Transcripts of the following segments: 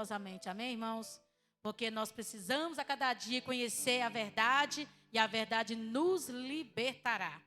poderosamente. Amém, irmãos? Porque nós precisamos a cada dia conhecer a verdade e a verdade nos libertará.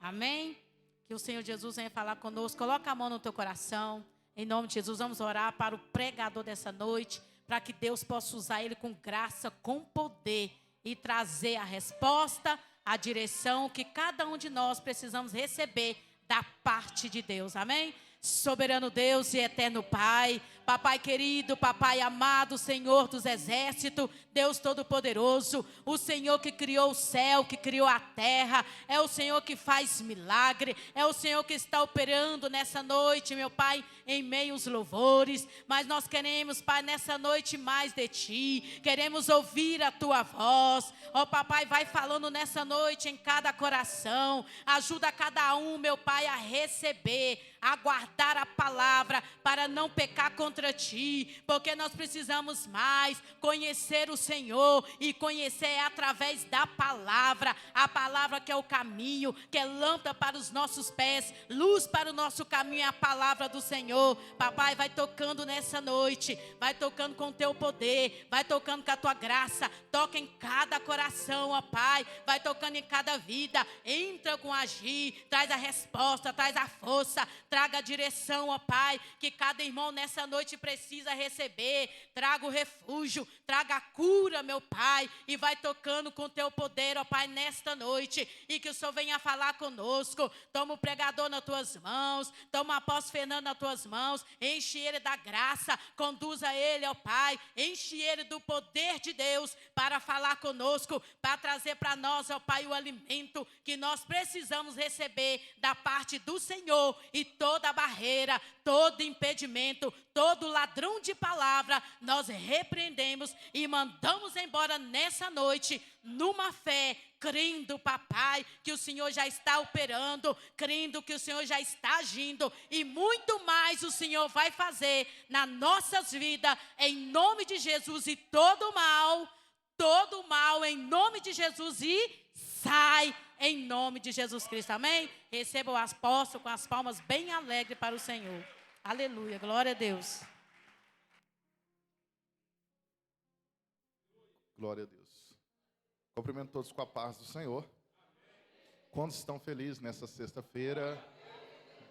Amém? Que o Senhor Jesus venha falar conosco. Coloca a mão no teu coração. Em nome de Jesus, vamos orar para o pregador dessa noite, para que Deus possa usar ele com graça, com poder e trazer a resposta, a direção que cada um de nós precisamos receber da parte de Deus. Amém? Soberano Deus e eterno Pai, Papai querido, Papai amado, Senhor dos exércitos, Deus Todo-Poderoso, o Senhor que criou o céu, que criou a terra, é o Senhor que faz milagre, é o Senhor que está operando nessa noite, meu Pai, em meio aos louvores, mas nós queremos, Pai, nessa noite mais de Ti, queremos ouvir a Tua voz, ó Papai, vai falando nessa noite em cada coração, ajuda cada um, meu Pai, a receber, a guardar a palavra, para não pecar contra Ti, porque nós precisamos mais conhecer o Senhor, e conhecer através da palavra, a palavra que é o caminho, que é lâmpada para os nossos pés, luz para o nosso caminho, é a palavra do Senhor. Papai, vai tocando nessa noite, vai tocando com o Teu poder, vai tocando com a Tua graça, toca em cada coração, ó Pai, vai tocando em cada vida, entra com agir, traz a resposta, traz a força, traga a direção, ó Pai, que cada irmão nessa noite precisa receber, traga o refúgio, traga a cura, meu Pai, e vai tocando com Teu poder, ó Pai, nesta noite, e que o Senhor venha falar conosco. Toma o pregador nas Tuas mãos, toma o apóstolo Fernando nas Tuas mãos, enche ele da graça, conduza ele, ó Pai, enche ele do poder de Deus, para falar conosco, para trazer para nós, ó Pai, o alimento que nós precisamos receber da parte do Senhor, e toda barreira, todo impedimento, todo ladrão de palavra, nós repreendemos e mandamos embora nessa noite, numa fé, crendo, Papai, que o Senhor já está operando, crendo que o Senhor já está agindo, e muito mais o Senhor vai fazer nas nossas vidas, em nome de Jesus, e todo mal em nome de Jesus, e sai em nome de Jesus Cristo, amém? Receba o apóstolo com as palmas bem alegres para o Senhor. Aleluia, glória a Deus. Glória a Deus. Cumprimento todos com a paz do Senhor. Quantos estão felizes nessa sexta-feira?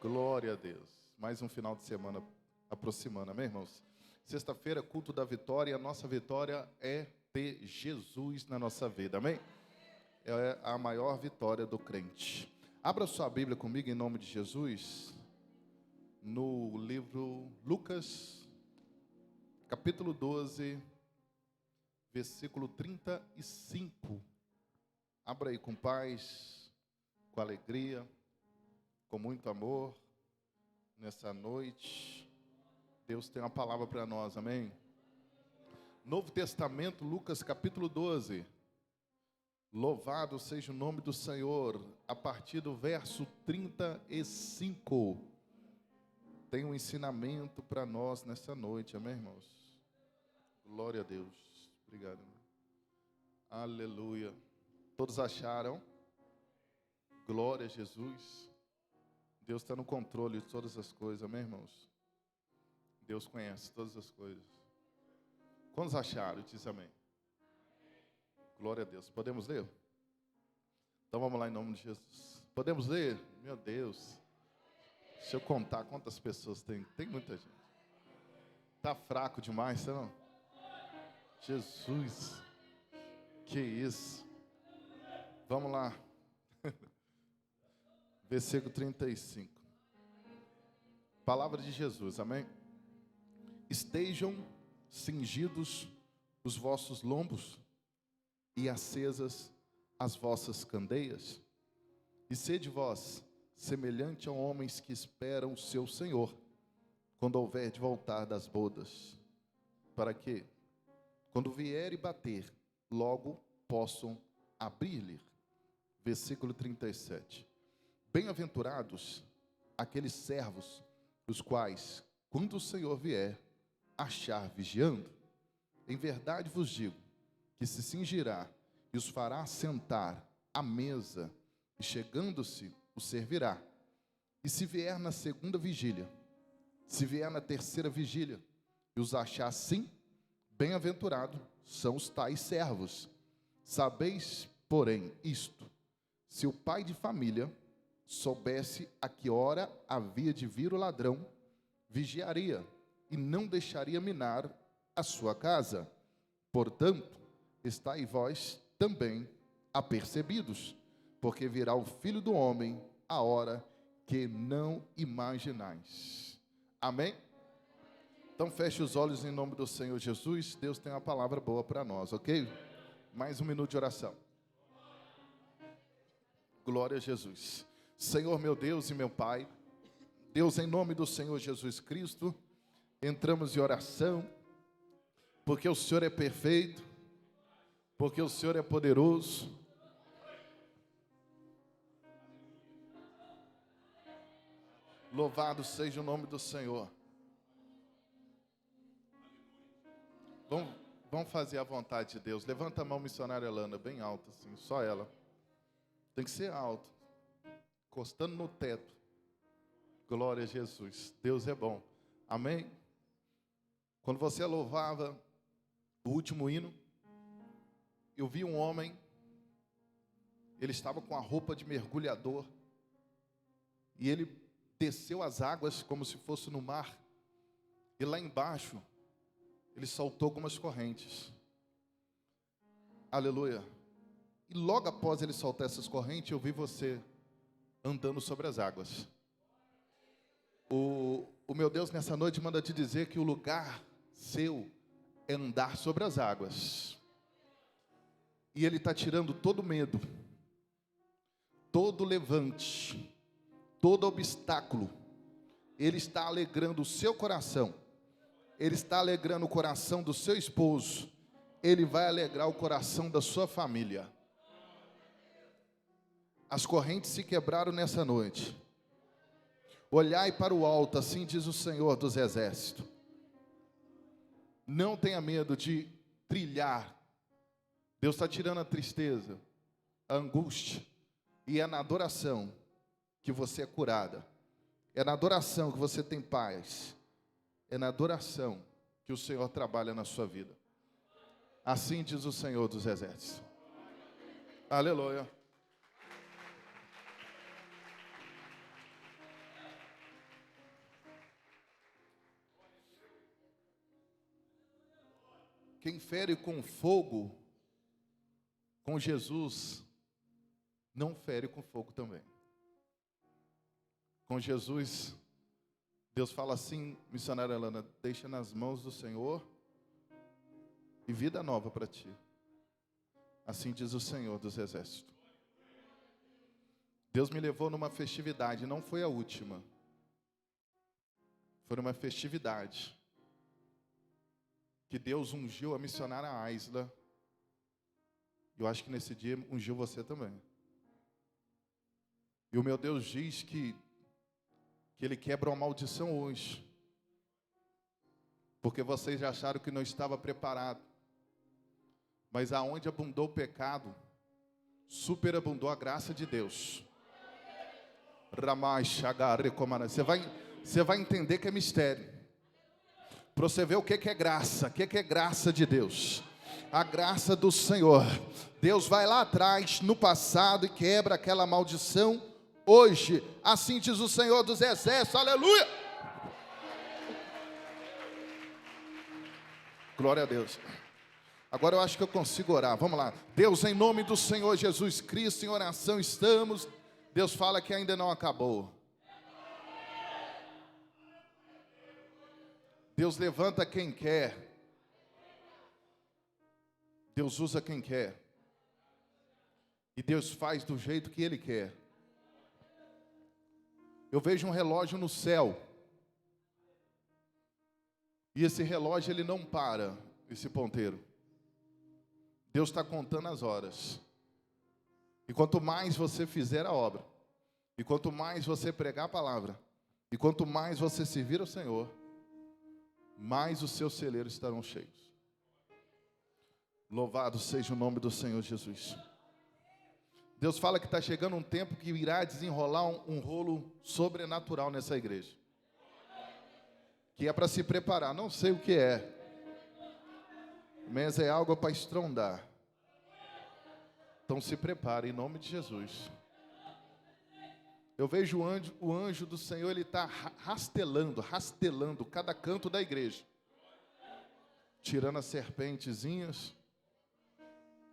Glória a Deus. Mais um final de semana aproximando, amém, irmãos? Sexta-feira, culto da vitória. A nossa vitória é ter Jesus na nossa vida, amém? É a maior vitória do crente. Abra sua Bíblia comigo em nome de Jesus, no livro Lucas, capítulo 12, versículo 35. Abra aí com paz, com alegria, com muito amor, nessa noite. Deus tem uma palavra para nós, amém? Novo Testamento, Lucas capítulo 12. Louvado seja o nome do Senhor. A partir do verso 35. Tem um ensinamento para nós nessa noite, amém, irmãos? Glória a Deus. Obrigado. Aleluia. Todos acharam? Glória a Jesus. Deus está no controle de todas as coisas, amém, irmãos? Deus conhece todas as coisas. Quantos acharam? Diz amém. Glória a Deus. Podemos ler? Então vamos lá em nome de Jesus. Podemos ler? Meu Deus. Deixa eu contar quantas pessoas tem. Tem muita gente. Está fraco demais, você não? Jesus. Que isso. Vamos lá. Versículo 35. Palavra de Jesus, amém? Estejam cingidos os vossos lombos e acesas as vossas candeias, e sede vós semelhante a homens que esperam o seu Senhor, quando houver de voltar das bodas, para que, quando vier e bater, logo possam abrir-lhe. Versículo 37. Bem-aventurados aqueles servos, os quais, quando o Senhor vier, achar vigiando. Em verdade vos digo, que se cingirá e os fará sentar à mesa, e chegando-se, os servirá. E se vier na segunda vigília, se vier na terceira vigília, e os achar assim, bem-aventurado são os tais servos. Sabeis, porém, isto: se o pai de família soubesse a que hora havia de vir o ladrão, vigiaria e não deixaria minar a sua casa. Portanto, estai vós também apercebidos, porque virá o Filho do Homem a hora que não imaginais. Amém? Então feche os olhos em nome do Senhor Jesus. Deus tem uma palavra boa para nós, ok? Mais um minuto de oração. Glória a Jesus. Senhor meu Deus e meu Pai, Deus, em nome do Senhor Jesus Cristo, entramos em oração, porque o Senhor é perfeito, porque o Senhor é poderoso. Louvado seja o nome do Senhor. Vamos fazer a vontade de Deus. Levanta a mão, missionária Elana, bem alta assim, só ela. Tem que ser alto, encostando no teto. Glória a Jesus. Deus é bom. Amém? Quando você louvava o último hino, eu vi um homem, ele estava com a roupa de mergulhador, e ele desceu as águas como se fosse no mar, e lá embaixo, ele soltou algumas correntes. Aleluia. E logo após ele soltar essas correntes, eu vi você andando sobre as águas. O meu Deus nessa noite manda te dizer que o lugar seu é andar sobre as águas. E Ele está tirando todo medo, todo levante, todo obstáculo. Ele está alegrando o seu coração. Ele está alegrando o coração do seu esposo. Ele vai alegrar o coração da sua família. As correntes se quebraram nessa noite. Olhai para o alto, assim diz o Senhor dos Exércitos. Não tenha medo de trilhar. Deus está tirando a tristeza, a angústia. E é na adoração que você é curada. É na adoração que você tem paz. É na adoração que o Senhor trabalha na sua vida. Assim diz o Senhor dos Exércitos. Aleluia. Quem fere com fogo, com Jesus, não fere com fogo também. Com Jesus, Deus fala assim, missionária Elana, deixa nas mãos do Senhor e vida nova para ti. Assim diz o Senhor dos Exércitos. Deus me levou numa festividade, não foi a última. Foi uma festividade que Deus ungiu a missionária Aisla. Eu acho que nesse dia ungiu você também. E o meu Deus diz que Ele quebra uma maldição hoje. Porque vocês já acharam que não estava preparado. Mas aonde abundou o pecado, superabundou a graça de Deus. Você vai entender que é mistério. Para você ver o que é graça. O que é graça de Deus. A graça do Senhor. Deus vai lá atrás, no passado, e quebra aquela maldição hoje. Assim diz o Senhor dos Exércitos. Aleluia. Glória a Deus. Agora eu acho que eu consigo orar. Vamos lá. Deus, em nome do Senhor Jesus Cristo, em oração estamos. Deus fala que ainda não acabou. Deus levanta quem quer. Deus usa quem quer. E Deus faz do jeito que Ele quer. Eu vejo um relógio no céu. E esse relógio, ele não para, esse ponteiro. Deus está contando as horas. E quanto mais você fizer a obra, e quanto mais você pregar a palavra, e quanto mais você servir ao Senhor, mais os seus celeiros estarão cheios. Louvado seja o nome do Senhor Jesus. Deus fala que está chegando um tempo que irá desenrolar um rolo sobrenatural nessa igreja. que é para se preparar. Não sei o que é, mas é algo para estrondar. Então se prepare em nome de Jesus. Eu vejo o anjo do Senhor, ele está rastelando cada canto da igreja, tirando as serpentezinhas,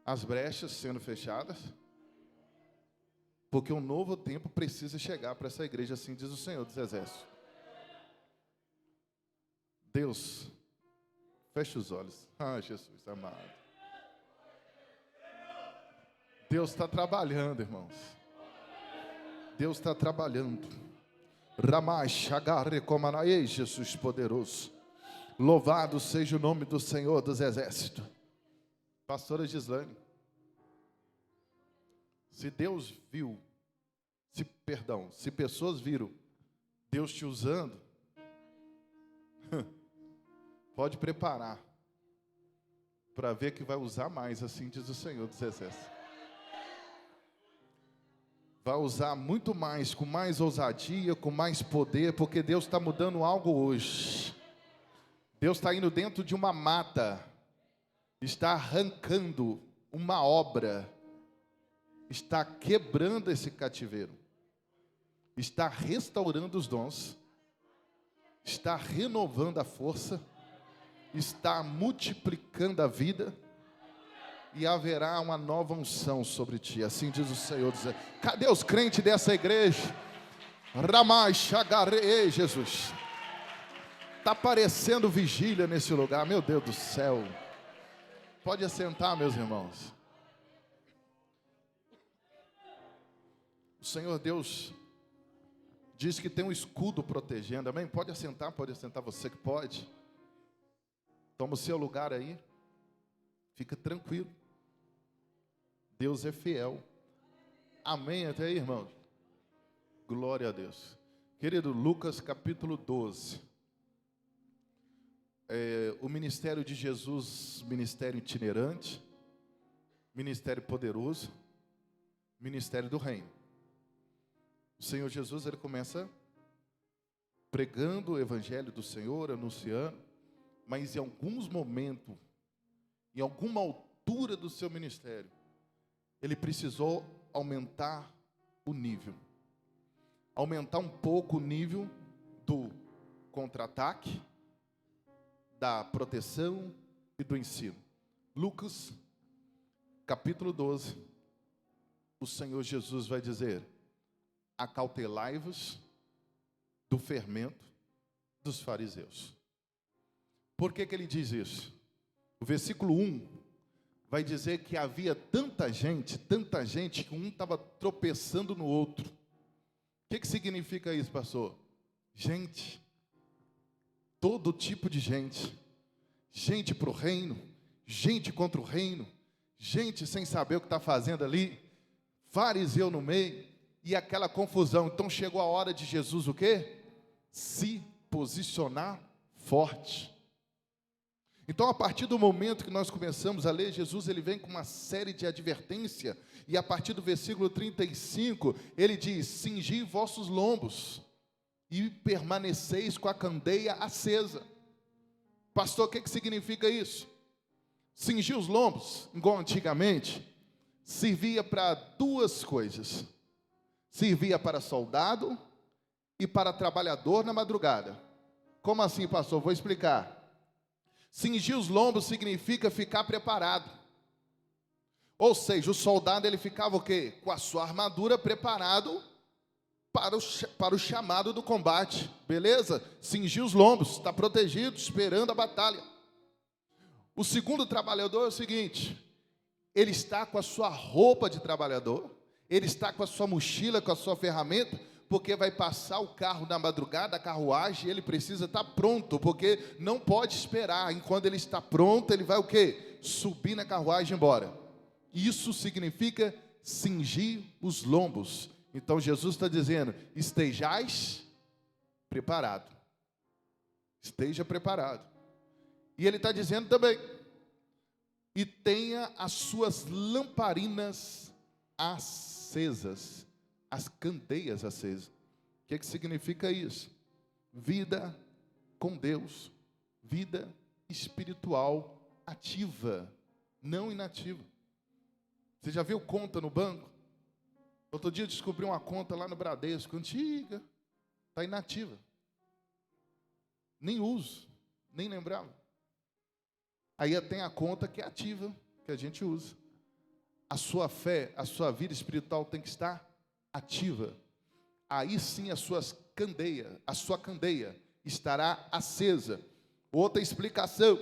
as brechas sendo fechadas, porque um novo tempo precisa chegar para essa igreja, assim diz o Senhor dos Exércitos. Deus, feche os olhos. Ah, Jesus amado. Deus está trabalhando, irmãos. Deus está trabalhando. Ei, Jesus poderoso. Louvado seja o nome do Senhor dos Exércitos. Pastora Gislane, se Deus viu, se pessoas viram Deus te usando, pode preparar para ver que vai usar mais, assim diz o Senhor dos Exércitos. Vai usar muito mais, com mais ousadia, com mais poder, porque Deus está mudando algo hoje. Deus está indo dentro de uma mata, está arrancando uma obra, está quebrando esse cativeiro, está restaurando os dons, está renovando a força, está multiplicando a vida, e haverá uma nova unção sobre ti, assim diz o Senhor. Cadê os crentes dessa igreja? Ramai Chagarei, Jesus. Está parecendo vigília nesse lugar, meu Deus do céu. Pode assentar, meus irmãos. O Senhor Deus diz que tem um escudo protegendo, amém? Pode assentar você que pode. Toma o seu lugar aí, fica tranquilo. Deus é fiel. Amém até aí, irmãos? Glória a Deus. Querido, Lucas capítulo 12. O ministério de Jesus, ministério itinerante, ministério poderoso, ministério do reino. O Senhor Jesus, ele começa pregando o evangelho do Senhor, anunciando, mas em alguns momentos, em alguma altura do seu ministério, ele precisou aumentar o nível. Aumentar um pouco o nível do contra-ataque, da proteção e do ensino. Lucas, capítulo 12, o Senhor Jesus vai dizer: acautelai-vos do fermento dos fariseus. Por que ele diz isso? O versículo 1 vai dizer que havia tanta gente, que um estava tropeçando no outro. O que significa isso, pastor? Gente, todo tipo de gente. Gente para o reino, gente contra o reino, gente sem saber o que está fazendo ali, fariseu no meio, e aquela confusão. Então chegou a hora de Jesus o quê? Se posicionar forte. Então, a partir do momento que nós começamos a ler, Jesus ele vem com uma série de advertência, e a partir do versículo 35, ele diz: cingi vossos lombos, e permaneceis com a candeia acesa. Pastor, o que significa isso? Cingir os lombos, igual antigamente, servia para duas coisas. Servia para soldado e para trabalhador na madrugada. Como assim, pastor? Vou explicar. Cingir os lombos significa ficar preparado. Ou seja, o soldado ele ficava o quê? Com a sua armadura preparado para o chamado do combate. Beleza? Cingir os lombos, está protegido, esperando a batalha. O segundo trabalhador é o seguinte: ele está com a sua roupa de trabalhador, ele está com a sua mochila, com a sua ferramenta, porque vai passar o carro na madrugada, a carruagem, ele precisa estar pronto, porque não pode esperar. Enquanto ele está pronto, ele vai o quê? Subir na carruagem e ir embora. Isso significa cingir os lombos. Então Jesus está dizendo: estejais preparado. Esteja preparado. E ele está dizendo também: e tenha as suas lamparinas acesas, as candeias acesas. O que significa isso? Vida, com Deus, vida espiritual ativa, não inativa. Você já viu conta no banco? Outro dia eu descobri uma conta lá no Bradesco, antiga, está inativa. Nem uso, nem lembrava. Aí tem a conta que é ativa, que a gente usa. A sua fé, a sua vida espiritual tem que estar ativa. Aí sim a sua candeia estará acesa. Outra explicação: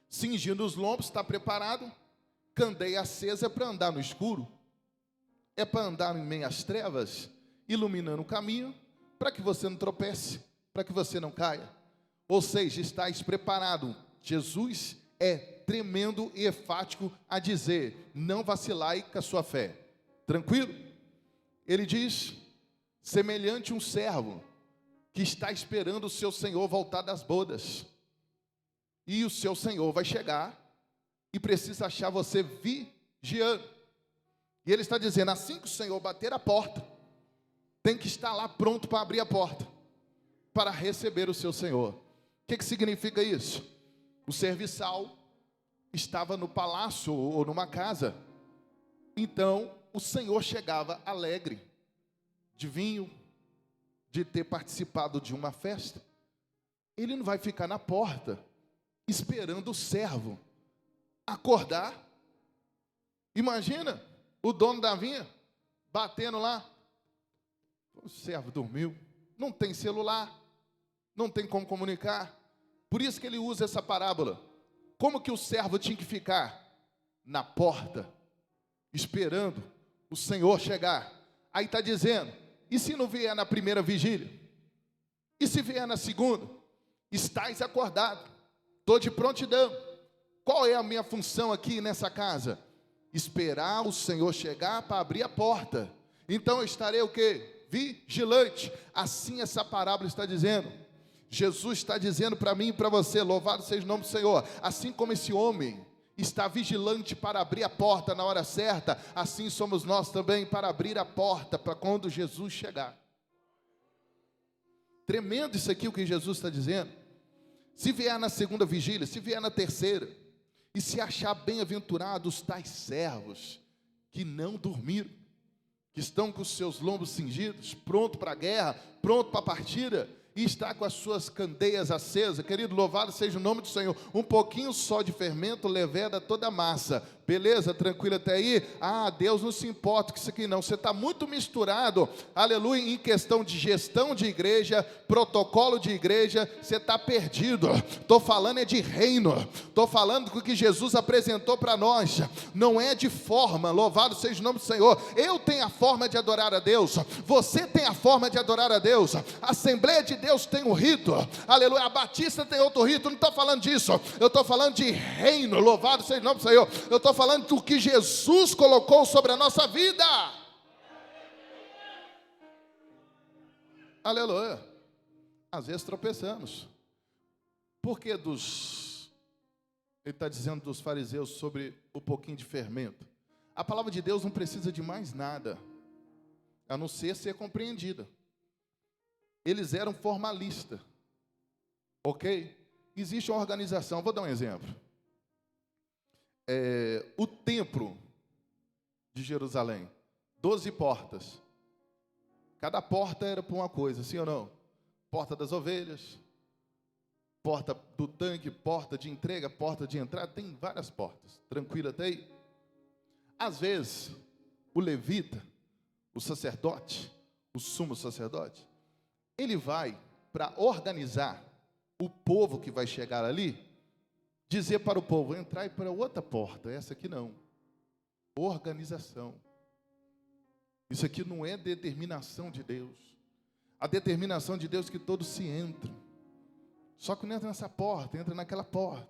cingindo os lombos, está preparado. Candeia acesa é para andar no escuro, é para andar em meio às trevas, iluminando o caminho, para que você não tropece, para que você não caia. Ou seja, estáis preparado. Jesus é tremendo e enfático a dizer: não vacilai com a sua fé. Tranquilo? Ele diz: semelhante um servo que está esperando o seu senhor voltar das bodas. E o seu senhor vai chegar e precisa achar você vigiando. E ele está dizendo: assim que o senhor bater a porta, tem que estar lá pronto para abrir a porta, para receber o seu senhor. O que significa isso? O serviçal estava no palácio ou numa casa. Então o senhor chegava alegre, de vinho, de ter participado de uma festa. Ele não vai ficar na porta esperando o servo acordar. Imagina o dono da vinha batendo lá. O servo dormiu, não tem celular, não tem como comunicar. Por isso que ele usa essa parábola. Como que o servo tinha que ficar? Na porta, esperando o Senhor chegar. Aí está dizendo: e se não vier na primeira vigília? E se vier na segunda? Estais acordado, estou de prontidão. Qual é a minha função aqui nessa casa? Esperar o Senhor chegar para abrir a porta. Então eu estarei o quê? Vigilante. Assim essa parábola está dizendo. Jesus está dizendo para mim e para você: louvado seja o nome do Senhor. Assim como esse homem está vigilante para abrir a porta na hora certa, assim somos nós também para abrir a porta para quando Jesus chegar. Tremendo isso aqui o que Jesus está dizendo. Se vier na segunda vigília, se vier na terceira, e se achar bem-aventurados tais servos que não dormiram, que estão com os seus lombos cingidos, pronto para a guerra, pronto para a partida, e está com as suas candeias acesas. Querido, louvado seja o nome do Senhor. Um pouquinho só de fermento leveda toda a massa. Beleza? Tranquilo até aí? Deus não se importa com isso aqui não. Você está muito misturado, aleluia, em questão de gestão de igreja, protocolo de igreja. Você está perdido. Estou falando é de reino. Estou falando do que Jesus apresentou para nós. Não é de forma. Louvado seja o nome do Senhor. Eu tenho a forma de adorar a Deus. Você tem a forma de adorar a Deus. A Assembleia de Deus tem um rito. Aleluia. A Batista tem outro rito. Não estou falando disso. Eu estou falando de reino. Louvado seja o nome do Senhor. Eu estou falando do que Jesus colocou sobre a nossa vida. Aleluia. Às vezes tropeçamos. Por que ele está dizendo dos fariseus sobre o pouquinho de fermento? A palavra de Deus não precisa de mais nada, a não ser compreendida. Eles eram formalistas, ok? Existe uma organização, vou dar um exemplo. O templo de Jerusalém, 12 portas. Cada porta era para uma coisa, sim ou não? Porta das ovelhas, porta do tanque, porta de entrega, porta de entrada, tem várias portas. Tranquilo até aí? Às vezes, o levita, o sacerdote, o sumo sacerdote, ele vai para organizar o povo que vai chegar ali, dizer para o povo: entrar para outra porta, essa aqui não. Organização. Isso aqui não é determinação de Deus. A determinação de Deus é que todos se entrem. Só que não entra nessa porta, entra naquela porta.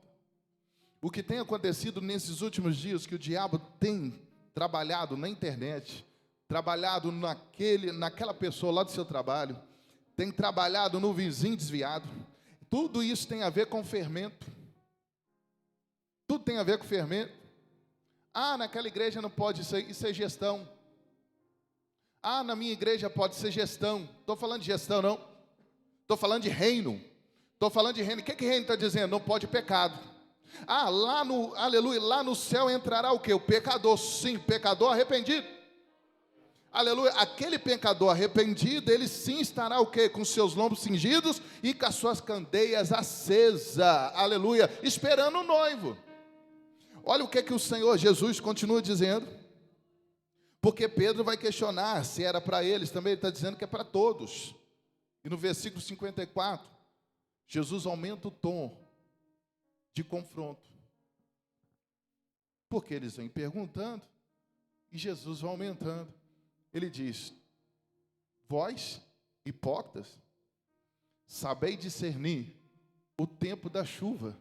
O que tem acontecido nesses últimos dias, que o diabo tem trabalhado na internet, trabalhado naquela pessoa lá do seu trabalho, tem trabalhado no vizinho desviado, tudo isso tem a ver com fermento. Tudo tem a ver com fermento. Naquela igreja não pode isso é gestão. Na minha igreja pode ser gestão. Estou falando de gestão, não. Estou falando de reino. Estou falando de reino. O que reino está dizendo? Não pode pecado. Aleluia, lá no céu entrará o quê? O pecador. Sim, pecador arrependido. Aleluia, aquele pecador arrependido, ele sim estará o quê? Com seus lombos cingidos e com as suas candeias acesas. Aleluia, esperando o noivo. Olha o que o Senhor Jesus continua dizendo. Porque Pedro vai questionar se era para eles, também ele está dizendo que é para todos. E no versículo 54, Jesus aumenta o tom de confronto. Porque eles vêm perguntando e Jesus vai aumentando. Ele diz: vós, hipócritas, sabeis discernir o tempo da chuva,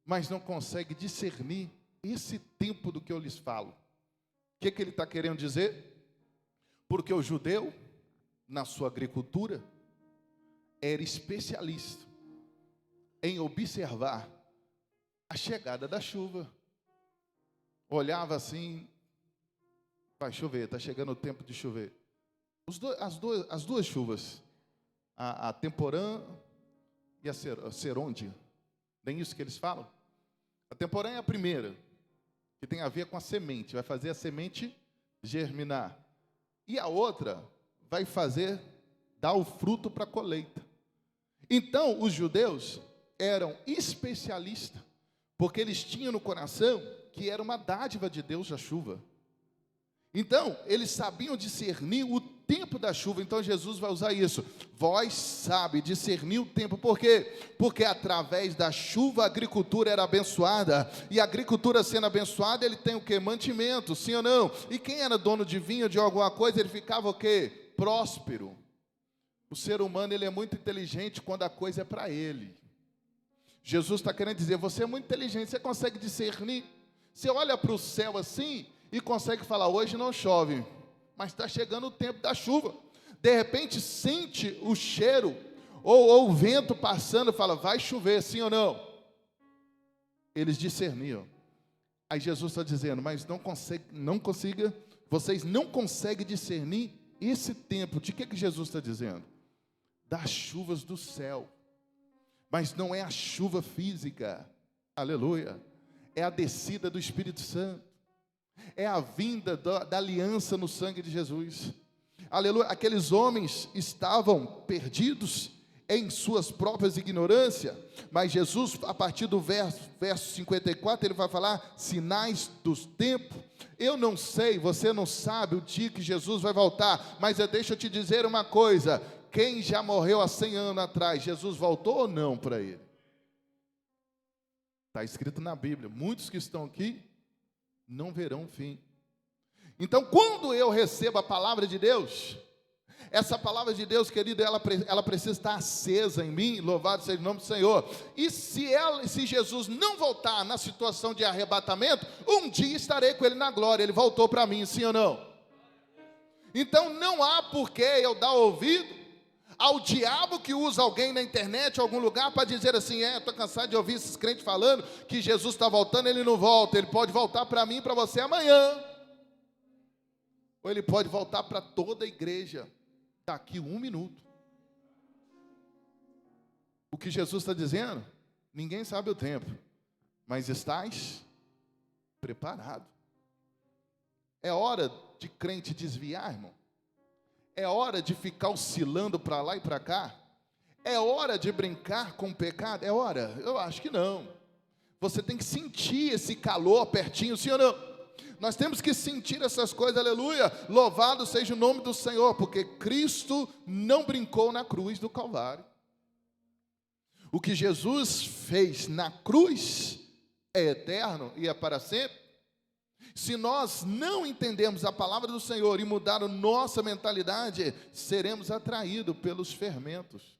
mas não consegue discernir esse tempo do que eu lhes falo. O que ele está querendo dizer? Porque o judeu, na sua agricultura, era especialista em observar a chegada da chuva. Olhava assim, vai chover, está chegando o tempo de chover. As duas chuvas, a temporã e a serôndia, nem isso que eles falam? A temporã é a primeira, que tem a ver com a semente, vai fazer a semente germinar. E a outra vai dar o fruto para a colheita. Então, os judeus eram especialistas, porque eles tinham no coração que era uma dádiva de Deus a chuva. Então, eles sabiam discernir o tempo da chuva. Então, Jesus vai usar isso. Vós sabe discernir o tempo. Por quê? Porque através da chuva a agricultura era abençoada. E a agricultura sendo abençoada, ele tem o quê? Mantimento, sim ou não? E quem era dono de vinho, de alguma coisa, ele ficava o quê? Próspero. O ser humano, ele é muito inteligente quando a coisa é para ele. Jesus está querendo dizer, você é muito inteligente, você consegue discernir. Você olha para o céu assim e consegue falar, hoje não chove, mas está chegando o tempo da chuva. De repente sente o cheiro, ou o vento passando, fala, vai chover, sim ou não? Eles discerniam. Aí Jesus está dizendo, mas vocês não conseguem discernir esse tempo. De que Jesus está dizendo? Das chuvas do céu. Mas não é a chuva física, aleluia, é a descida do Espírito Santo, é a vinda da aliança no sangue de Jesus, aleluia. Aqueles homens estavam perdidos em suas próprias ignorâncias, mas Jesus, a partir do verso 54, ele vai falar, sinais dos tempos. Eu não sei, você não sabe o dia que Jesus vai voltar, mas deixa eu te dizer uma coisa, quem já morreu há 100 anos atrás, Jesus voltou ou não para ele? Está escrito na Bíblia, muitos que estão aqui não verão o fim. Então, quando eu recebo a palavra de Deus, essa palavra de Deus, querido, ela precisa estar acesa em mim, louvado seja o nome do Senhor. E se Jesus não voltar na situação de arrebatamento, um dia estarei com ele na glória, ele voltou para mim, sim ou não? Então, não há por que eu dar ouvido ao diabo que usa alguém na internet, em algum lugar, para dizer assim, estou cansado de ouvir esses crentes falando que Jesus está voltando, ele não volta, ele pode voltar para mim e para você amanhã, ou ele pode voltar para toda a igreja, daqui 1 minuto. O que Jesus está dizendo, ninguém sabe o tempo, mas estás preparado. É hora de crente desviar, irmão. É hora de ficar oscilando para lá e para cá? É hora de brincar com o pecado? É hora? Eu acho que não. Você tem que sentir esse calor pertinho, sim ou não? Nós temos que sentir essas coisas, aleluia. Louvado seja o nome do Senhor, porque Cristo não brincou na cruz do Calvário. O que Jesus fez na cruz é eterno e é para sempre. Se nós não entendermos a palavra do Senhor e mudar a nossa mentalidade, seremos atraídos pelos fermentos.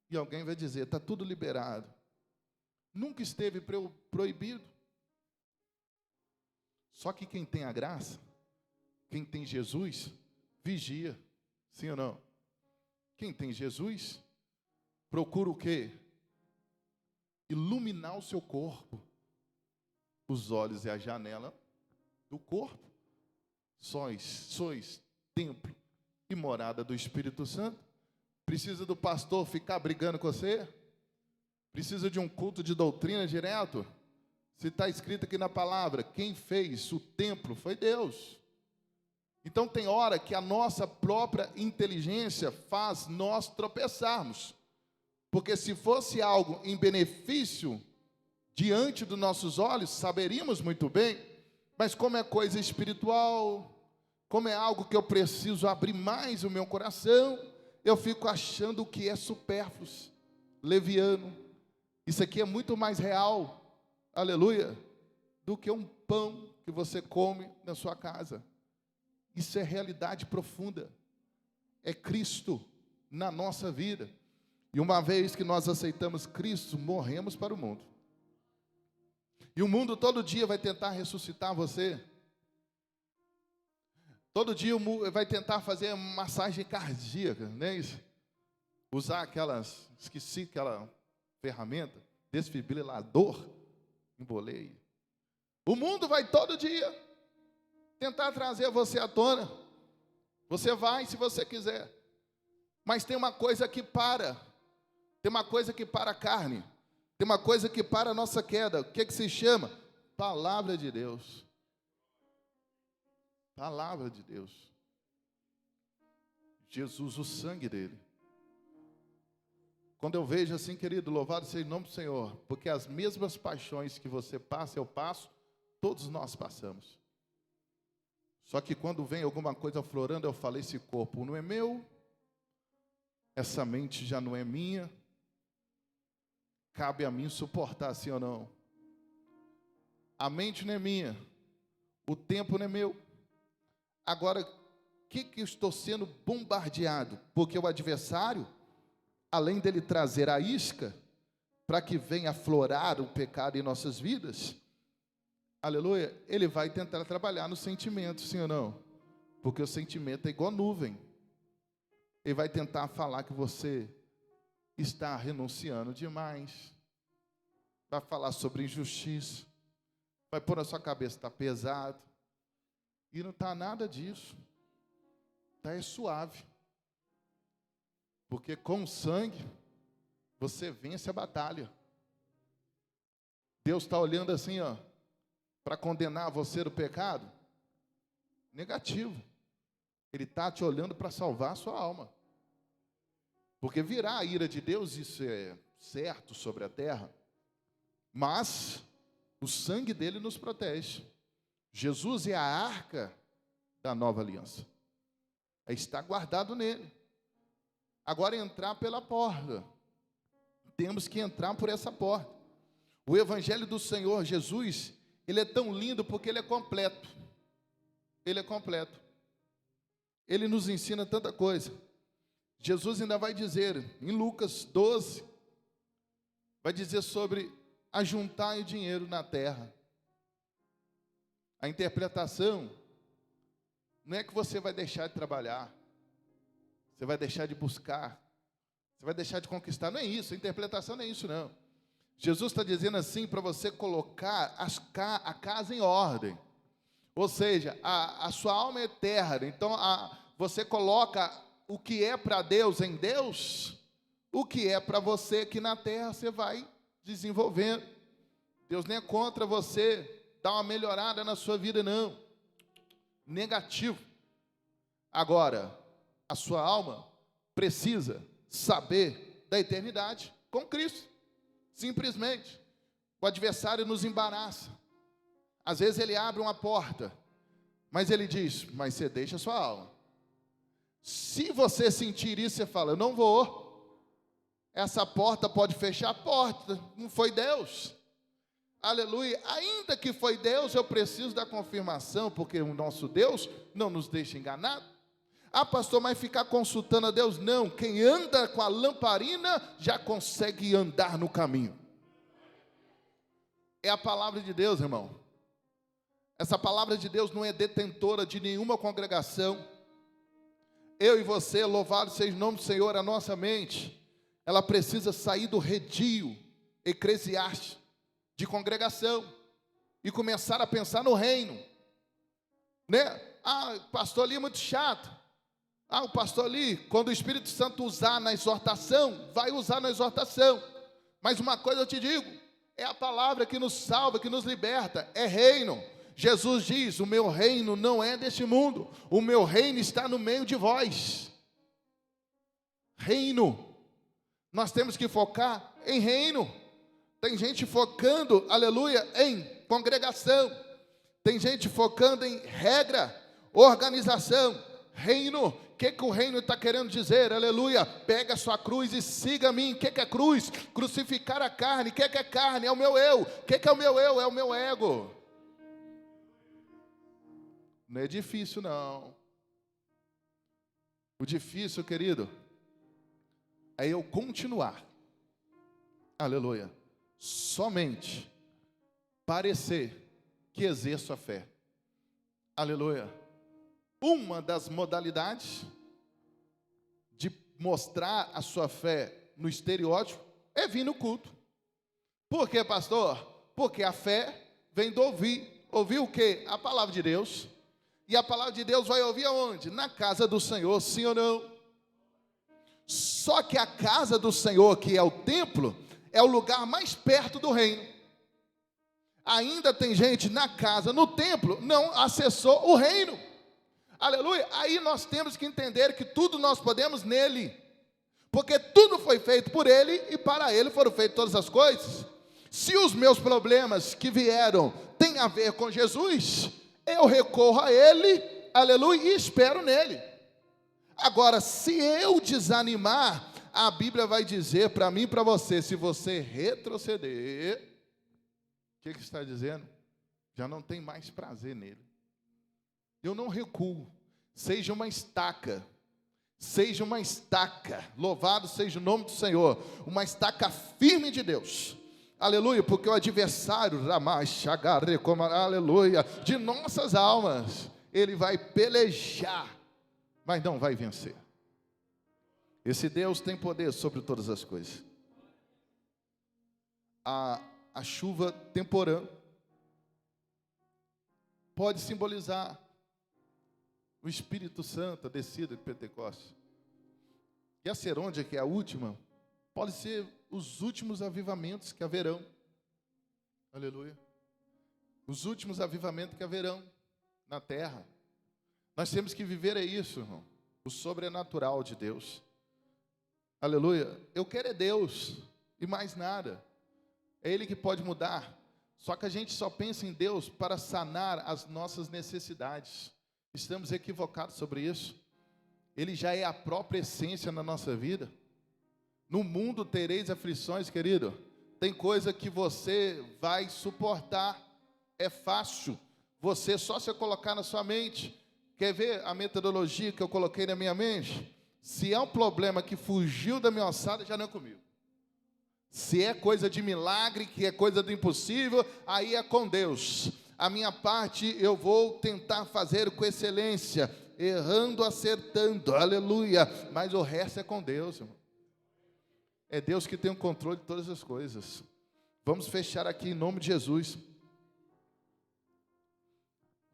E alguém vai dizer, está tudo liberado. Nunca esteve proibido. Só que quem tem a graça, quem tem Jesus, vigia. Sim ou não? Quem tem Jesus, procura o quê? Iluminar o seu corpo. Os olhos é a janela do corpo. Sois templo e morada do Espírito Santo. Precisa do pastor ficar brigando com você? Precisa de um culto de doutrina direto? Se está escrito aqui na palavra, quem fez o templo foi Deus. Então tem hora que a nossa própria inteligência faz nós tropeçarmos. Porque se fosse algo em benefício diante dos nossos olhos, saberíamos muito bem, mas como é coisa espiritual, como é algo que eu preciso abrir mais o meu coração, eu fico achando que é supérfluo, leviano. Isso aqui é muito mais real, aleluia, do que um pão que você come na sua casa. Isso é realidade profunda, é Cristo na nossa vida. E uma vez que nós aceitamos Cristo, morremos para o mundo. E o mundo todo dia vai tentar ressuscitar você. Todo dia vai tentar fazer massagem cardíaca, não é isso? Usar esqueci aquela ferramenta, desfibrilador, embolei. O mundo vai todo dia tentar trazer você à tona. Você vai se você quiser. Mas tem uma coisa que para. Tem uma coisa que para a carne. Tem uma coisa que para a nossa queda. O que se chama? Palavra de Deus. Palavra de Deus. Jesus, o sangue dele. Quando eu vejo assim, querido, louvado seja o nome do Senhor, porque as mesmas paixões que você passa, eu passo, todos nós passamos. Só que quando vem alguma coisa aflorando, eu falo, esse corpo não é meu, essa mente já não é minha, cabe a mim suportar, sim ou não? A mente não é minha, o tempo não é meu. Agora, o que eu estou sendo bombardeado? Porque o adversário, além dele trazer a isca, para que venha aflorar o pecado em nossas vidas, aleluia, ele vai tentar trabalhar no sentimento, sim ou não? Porque o sentimento é igual nuvem. Ele vai tentar falar que você está renunciando demais. Vai falar sobre injustiça. Vai pôr na sua cabeça, está pesado. E não está nada disso. Está suave. Porque com o sangue, você vence a batalha. Deus está olhando assim, ó, para condenar você do pecado? Negativo. Ele está te olhando para salvar a sua alma. Porque virá a ira de Deus, isso é certo sobre a terra. Mas o sangue dele nos protege. Jesus é a arca da nova aliança. Está guardado nele. Agora entrar pela porta. Temos que entrar por essa porta. O evangelho do Senhor Jesus, ele é tão lindo porque ele é completo. Ele é completo. Ele nos ensina tanta coisa. Jesus ainda vai dizer, em Lucas 12, vai dizer sobre ajuntar o dinheiro na terra. A interpretação não é que você vai deixar de trabalhar, você vai deixar de buscar, você vai deixar de conquistar, não é isso, a interpretação não é isso não. Jesus está dizendo assim para você colocar a casa em ordem, ou seja, a sua alma é eterna, então você coloca o que é para Deus em Deus, o que é para você aqui na terra você vai desenvolvendo. Deus nem é contra você dar uma melhorada na sua vida não, negativo. Agora, a sua alma precisa saber da eternidade com Cristo, simplesmente. O adversário nos embaraça, às vezes ele abre uma porta, mas ele diz, mas você deixa a sua alma. Se você sentir isso, você fala, eu não vou, essa porta pode fechar a porta, não foi Deus, aleluia, ainda que foi Deus, eu preciso da confirmação, porque o nosso Deus não nos deixa enganar. Ah, pastor, mas ficar consultando a Deus? Não, quem anda com a lamparina já consegue andar no caminho. É a palavra de Deus, irmão. Essa palavra de Deus não é detentora de nenhuma congregação. Eu e você, louvado seja o nome do Senhor, a nossa mente, ela precisa sair do redil eclesiástico de congregação e começar a pensar no reino, né? Ah, pastor ali é muito chato. Ah, o pastor ali, quando o Espírito Santo usar na exortação, vai usar na exortação. Mas uma coisa eu te digo, é a palavra que nos salva, que nos liberta, é reino. Jesus diz, o meu reino não é deste mundo, o meu reino está no meio de vós. Reino. Nós temos que focar em reino. Tem gente focando, aleluia, em congregação. Tem gente focando em regra, organização, reino. O que o reino está querendo dizer? Aleluia. Pega a sua cruz e siga a mim. O que é cruz? Crucificar a carne. O que é carne? É o meu eu. O que é o meu eu? É o meu ego. Não é difícil, não. O difícil, querido, é eu continuar. Aleluia. Somente parecer que exerço a fé. Aleluia. Uma das modalidades de mostrar a sua fé no estereótipo é vir no culto. Por quê, pastor? Porque a fé vem do ouvir. Ouvir o quê? A palavra de Deus. E a palavra de Deus vai ouvir aonde? Na casa do Senhor, sim ou não? Só que a casa do Senhor, que é o templo, é o lugar mais perto do reino. Ainda tem gente na casa, no templo, não acessou o reino. Aleluia. Aí nós temos que entender que tudo nós podemos nele. Porque tudo foi feito por ele e para ele foram feitas todas as coisas. Se os meus problemas que vieram têm a ver com Jesus, eu recorro a ele, aleluia, e espero nele. Agora, se eu desanimar, a Bíblia vai dizer para mim e para você, se você retroceder, o que está dizendo? Já não tem mais prazer nele. Eu não recuo. Seja uma estaca. Seja uma estaca. Louvado seja o nome do Senhor. Uma estaca firme de Deus. Aleluia, porque o adversário, aleluia, de nossas almas, ele vai pelejar, mas não vai vencer. Esse Deus tem poder sobre todas as coisas. A chuva temporã pode simbolizar o Espírito Santo, a descida de Pentecostes. E a Serôndia, que é a última, pode ser os últimos avivamentos que haverão. Aleluia. Os últimos avivamentos que haverão na terra. Nós temos que viver isso, irmão. O sobrenatural de Deus. Aleluia. Eu quero é Deus e mais nada. É Ele que pode mudar. Só que a gente só pensa em Deus para sanar as nossas necessidades. Estamos equivocados sobre isso. Ele já é a própria essência na nossa vida. No mundo tereis aflições, querido. Tem coisa que você vai suportar. É fácil. Você só se colocar na sua mente. Quer ver a metodologia que eu coloquei na minha mente? Se é um problema que fugiu da minha alçada, já não é comigo. Se é coisa de milagre, que é coisa do impossível, aí é com Deus. A minha parte eu vou tentar fazer com excelência, errando, acertando, aleluia. Mas o resto é com Deus, irmão. É Deus que tem o controle de todas as coisas. Vamos fechar aqui em nome de Jesus.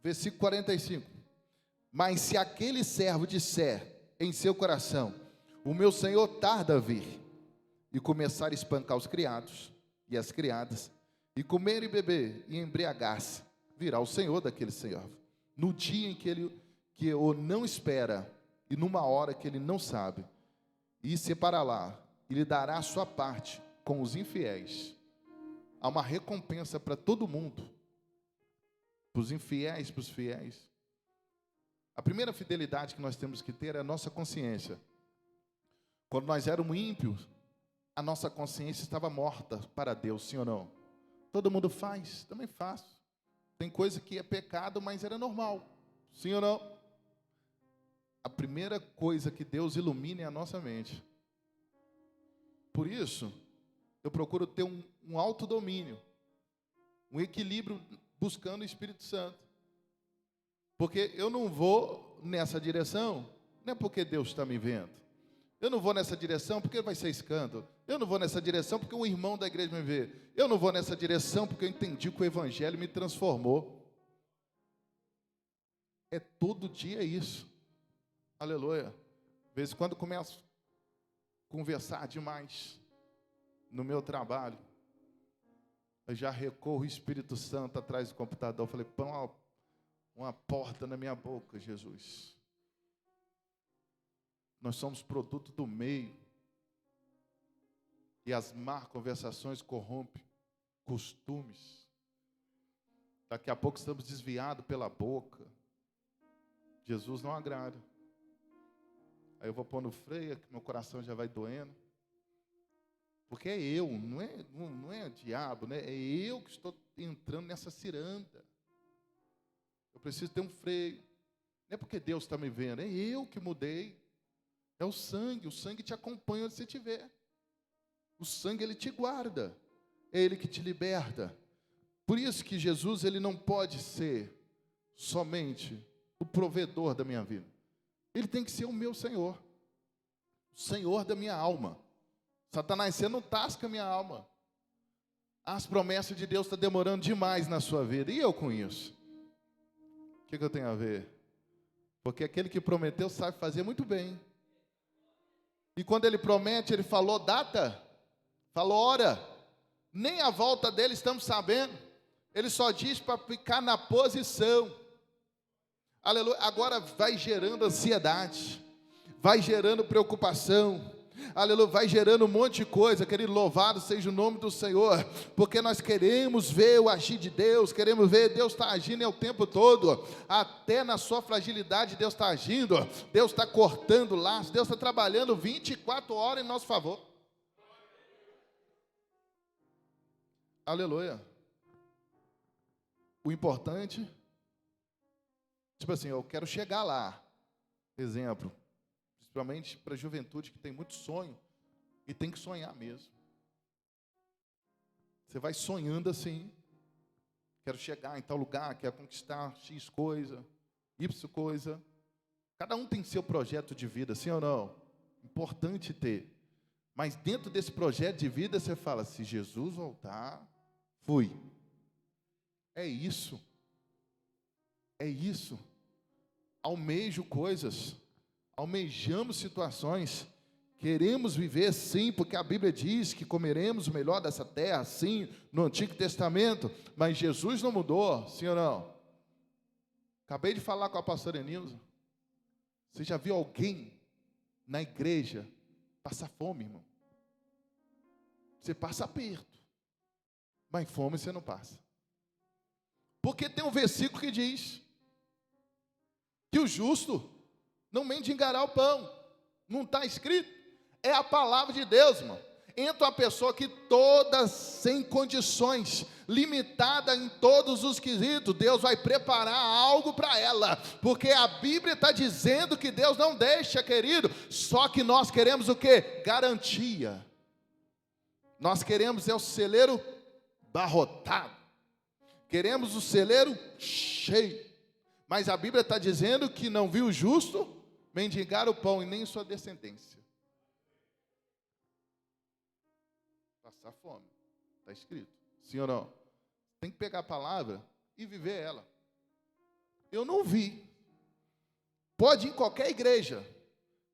Versículo 45. Mas se aquele servo disser em seu coração, o meu senhor tarda a vir, e começar a espancar os criados e as criadas, e comer e beber e embriagar-se, virá o senhor daquele senhor, no dia em que o não espera, e numa hora que ele não sabe, e separará, e lhe dará a sua parte com os infiéis. Há uma recompensa para todo mundo, para os infiéis, para os fiéis. A primeira fidelidade que nós temos que ter é a nossa consciência. Quando nós éramos ímpios, a nossa consciência estava morta para Deus, sim ou não? Todo mundo faz, também faço. Tem coisa que é pecado, mas era normal, sim ou não? A primeira coisa que Deus ilumina é a nossa mente. Por isso, eu procuro ter um autodomínio, um equilíbrio buscando o Espírito Santo. Porque eu não vou nessa direção, não é porque Deus está me vendo. Eu não vou nessa direção porque vai ser escândalo. Eu não vou nessa direção porque um irmão da igreja me vê. Eu não vou nessa direção porque eu entendi que o Evangelho me transformou. É todo dia isso. Aleluia. De vez em quando eu começo a conversar demais no meu trabalho. Eu já recorro o Espírito Santo atrás do computador. Eu falei, põe uma porta na minha boca, Jesus. Nós somos produto do meio. E as más conversações corrompem costumes. Daqui a pouco estamos desviados pela boca. Jesus não agrada. Aí eu vou pôr no freio, que meu coração já vai doendo. Porque é eu, não é diabo, né? É eu que estou entrando nessa ciranda. Eu preciso ter um freio. Não é porque Deus está me vendo, é eu que mudei. É o sangue te acompanha onde você estiver. O sangue, ele te guarda. É ele que te liberta. Por isso que Jesus, ele não pode ser somente o provedor da minha vida. Ele tem que ser o meu Senhor. O Senhor da minha alma. Satanás, você não tasca a minha alma. As promessas de Deus estão demorando demais na sua vida. E eu com isso? O que eu tenho a ver? Porque aquele que prometeu sabe fazer muito bem. E quando ele promete, ele falou data, falou hora. Nem a volta dele estamos sabendo. Ele só diz para ficar na posição. Aleluia. Agora vai gerando ansiedade, vai gerando preocupação, aleluia, vai gerando um monte de coisa, querido, louvado seja o nome do Senhor, porque nós queremos ver o agir de Deus, queremos ver Deus está agindo o tempo todo, até na sua fragilidade Deus está agindo, Deus está cortando laços, Deus está trabalhando 24 horas em nosso favor, aleluia. O importante, tipo assim, eu quero chegar lá, exemplo, principalmente para a juventude que tem muito sonho, e tem que sonhar mesmo. Você vai sonhando assim, quero chegar em tal lugar, quero conquistar X coisa, Y coisa. Cada um tem seu projeto de vida, sim ou não? Importante ter. Mas dentro desse projeto de vida você fala, se Jesus voltar, fui. É isso. É isso. Almejo coisas, almejamos situações, queremos viver sim, porque a Bíblia diz que comeremos o melhor dessa terra, sim, no Antigo Testamento, mas Jesus não mudou, sim ou não? Acabei de falar com a pastora Nilza, você já viu alguém na igreja passar fome, irmão? Você passa aperto, mas fome você não passa. Porque tem um versículo que diz que o justo não mendigará o pão. Não está escrito? É a palavra de Deus, irmão. Entra uma pessoa que toda sem condições, limitada em todos os quesitos, Deus vai preparar algo para ela, porque a Bíblia está dizendo que Deus não deixa, querido, só que nós queremos o quê? Garantia. Nós queremos o celeiro barrotado, queremos o celeiro cheio, mas a Bíblia está dizendo que não viu o justo mendigar o pão e nem sua descendência passar fome. Está escrito, sim ou não? Tem que pegar a palavra e viver ela. Eu não vi. Pode ir em qualquer igreja,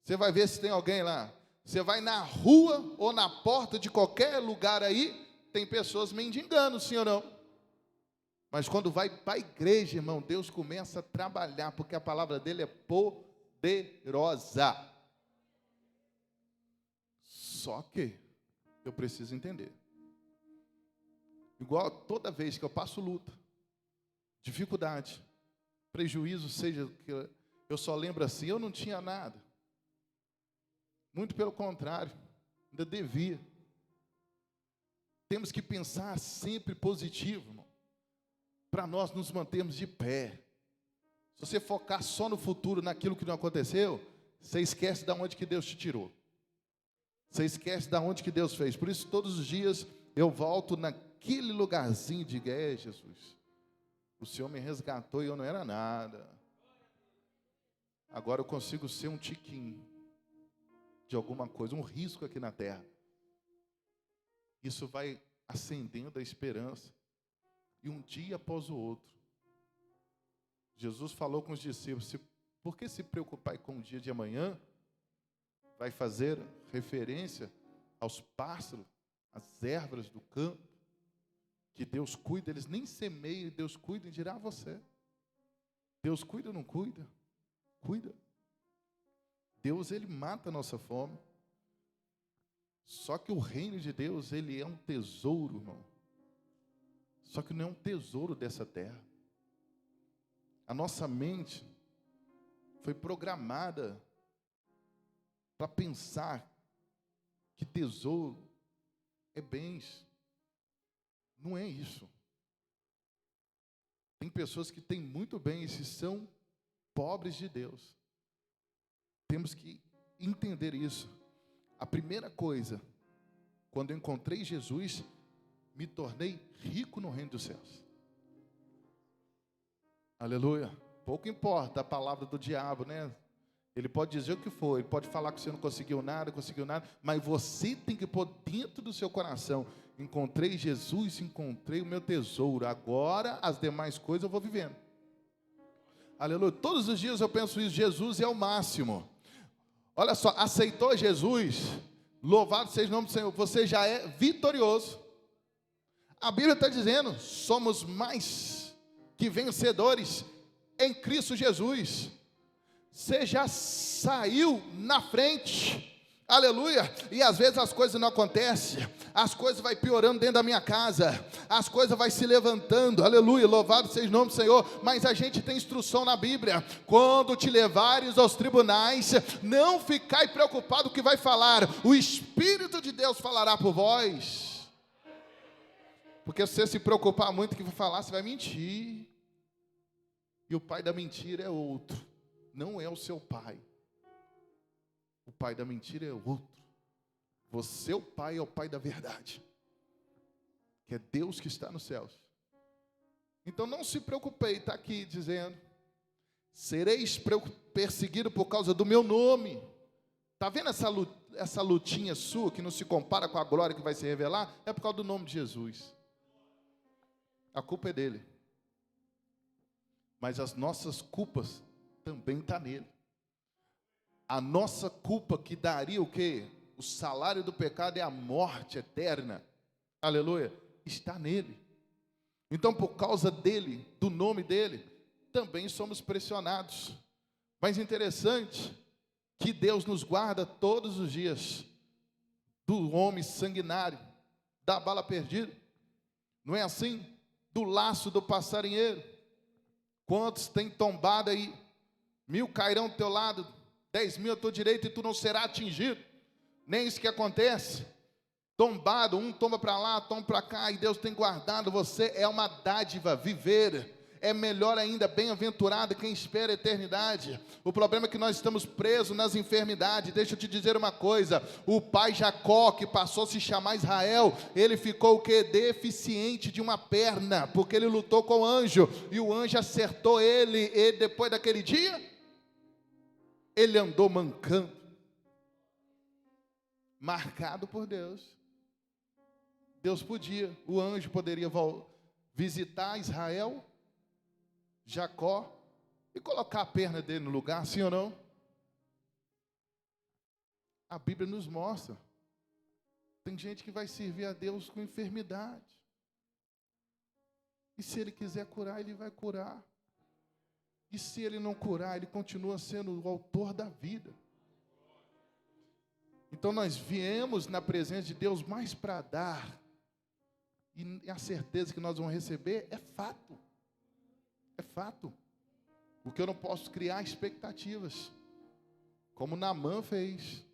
você vai ver se tem alguém lá. Você vai na rua ou na porta de qualquer lugar aí, tem pessoas mendigando, sim ou não? Mas quando vai para a igreja, irmão, Deus começa a trabalhar, porque a palavra dele é poderosa. Só que eu preciso entender. Igual toda vez que eu passo luta, dificuldade, prejuízo, seja que eu só lembro assim, eu não tinha nada. Muito pelo contrário, ainda devia. Temos que pensar sempre positivo, irmão, para nós nos mantermos de pé. Se você focar só no futuro, naquilo que não aconteceu, você esquece de onde que Deus te tirou. Você esquece de onde que Deus fez. Por isso, todos os dias, eu volto naquele lugarzinho de Jesus. O Senhor me resgatou e eu não era nada. Agora eu consigo ser um tiquinho de alguma coisa, um risco aqui na terra. Isso vai acendendo a esperança. E um dia após o outro, Jesus falou com os discípulos, por que se preocupar com o dia de amanhã? vai fazer referência aos pássaros, às ervas do campo, que Deus cuida, eles nem semeiam, Deus cuida, e dirá a você. Deus cuida ou não cuida? Cuida. Deus, Ele mata a nossa fome. Só que o reino de Deus, ele é um tesouro, irmão. Só que não é um tesouro dessa terra. A nossa mente foi programada para pensar que tesouro é bens. Não é isso. Tem pessoas que têm muito bens e são pobres de Deus. Temos que entender isso. A primeira coisa, quando eu encontrei Jesus, me tornei rico no reino dos céus. Aleluia. Pouco importa a palavra do diabo, né? Ele pode dizer o que for, ele pode falar que você não conseguiu nada, mas você tem que pôr dentro do seu coração: encontrei Jesus, encontrei o meu tesouro, agora as demais coisas eu vou vivendo. Aleluia. Todos os dias eu penso isso: Jesus é o máximo. Olha só, aceitou Jesus, louvado seja o nome do Senhor, você já é vitorioso. A Bíblia está dizendo: somos mais que vencedores em Cristo Jesus. Você já saiu na frente. Aleluia. E às vezes as coisas não acontecem, as coisas vai piorando dentro da minha casa, as coisas vai se levantando, aleluia, louvado seja o nome do Senhor. Mas a gente tem instrução na Bíblia: quando te levares aos tribunais, não ficai preocupado com o que vai falar, o Espírito de Deus falará por vós. Porque se você se preocupar muito com o que vai falar, você vai mentir, e o pai da mentira é outro, não é o seu pai. O pai da mentira é outro. Você, o pai, é o pai da verdade, que é Deus que está nos céus. Então não se preocupei, está aqui dizendo: sereis perseguido por causa do meu nome. Está vendo essa lutinha sua que não se compara com a glória que vai se revelar? É por causa do nome de Jesus. A culpa é dele, mas as nossas culpas também estão nele. A nossa culpa, que daria o quê? O salário do pecado é a morte eterna. Aleluia. Está nele. Então, por causa dele, do nome dele, também somos pressionados. Mas interessante que Deus nos guarda todos os dias do homem sanguinário, da bala perdida. Não é assim? Do laço do passarinheiro. Quantos tem tombado aí? 1000 cairão do teu lado, 10.000 à tua direita, e tu não será atingido. Nem isso que acontece. Tombado, um tomba para lá, tomba para cá, e Deus tem guardado você. É uma dádiva viver. É melhor ainda, bem-aventurado quem espera a eternidade. O problema é que nós estamos presos nas enfermidades. Deixa eu te dizer uma coisa: o pai Jacó, que passou a se chamar Israel, ele ficou o quê? Deficiente de uma perna, porque ele lutou com o anjo, e o anjo acertou ele, e depois daquele dia, ele andou mancando, marcado por Deus. Deus podia, o anjo poderia visitar Israel, Jacó, e colocar a perna dele no lugar, sim ou não? A Bíblia nos mostra. Tem gente que vai servir a Deus com enfermidade, e se Ele quiser curar, Ele vai curar. E se Ele não curar, Ele continua sendo o autor da vida. Então nós viemos na presença de Deus mais para dar, e a certeza que nós vamos receber é fato. É fato. Porque eu não posso criar expectativas, como Naamã fez.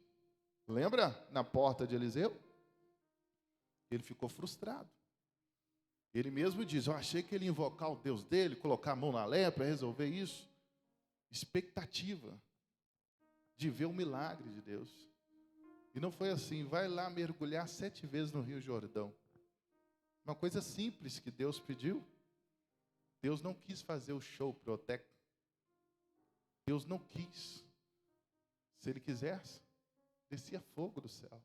Lembra na porta de Eliseu? Ele ficou frustrado. Ele mesmo diz: eu achei que ele ia invocar o Deus dele, colocar a mão na lepra, resolver isso. Expectativa de ver o milagre de Deus. E não foi assim. Vai lá mergulhar 7 vezes no Rio Jordão. Uma coisa simples que Deus pediu. Deus não quis fazer o show pirotécnico. Deus não quis. Se Ele quisesse, descia fogo do céu.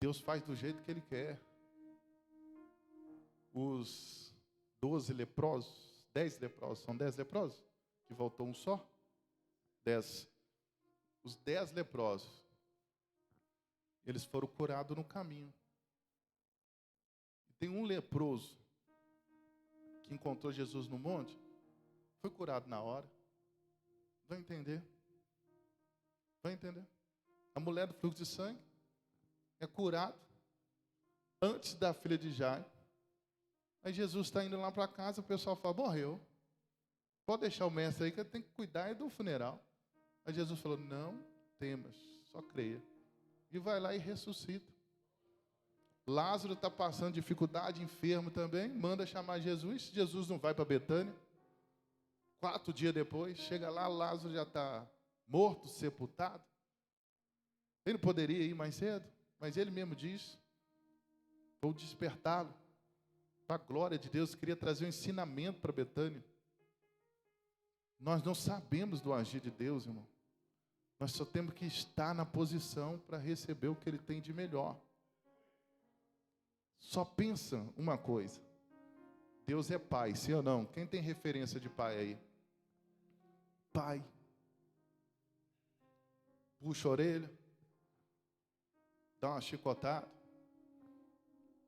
Deus faz do jeito que Ele quer. Os 12 leprosos, 10 leprosos, são 10 leprosos? Que voltou um só? 10. Os 10 leprosos, Eles foram curados no caminho. Tem um leproso que encontrou Jesus no monte, foi curado na hora. Vai entender? Vai entender? A mulher do fluxo de sangue é curada antes da filha de Jairo. Aí Jesus está indo lá para casa, o pessoal fala, morreu. Pode deixar o mestre aí que tem que cuidar do funeral. Aí Jesus falou, não temas, só creia. E vai lá e ressuscita. Lázaro está passando dificuldade, enfermo também, manda chamar Jesus. Jesus não vai para Betânia. 4 dias depois, chega lá, Lázaro já está morto, sepultado. Ele não poderia ir mais cedo, mas ele mesmo diz, vou despertá-lo para a glória de Deus. Queria trazer um ensinamento para Betânia. Nós não sabemos do agir de Deus, irmão. Nós só temos que estar na posição para receber o que Ele tem de melhor. Só pensa uma coisa. Deus é pai, sim ou não? Quem tem referência de pai aí? Pai. Puxa a orelha. Dá uma chicotada.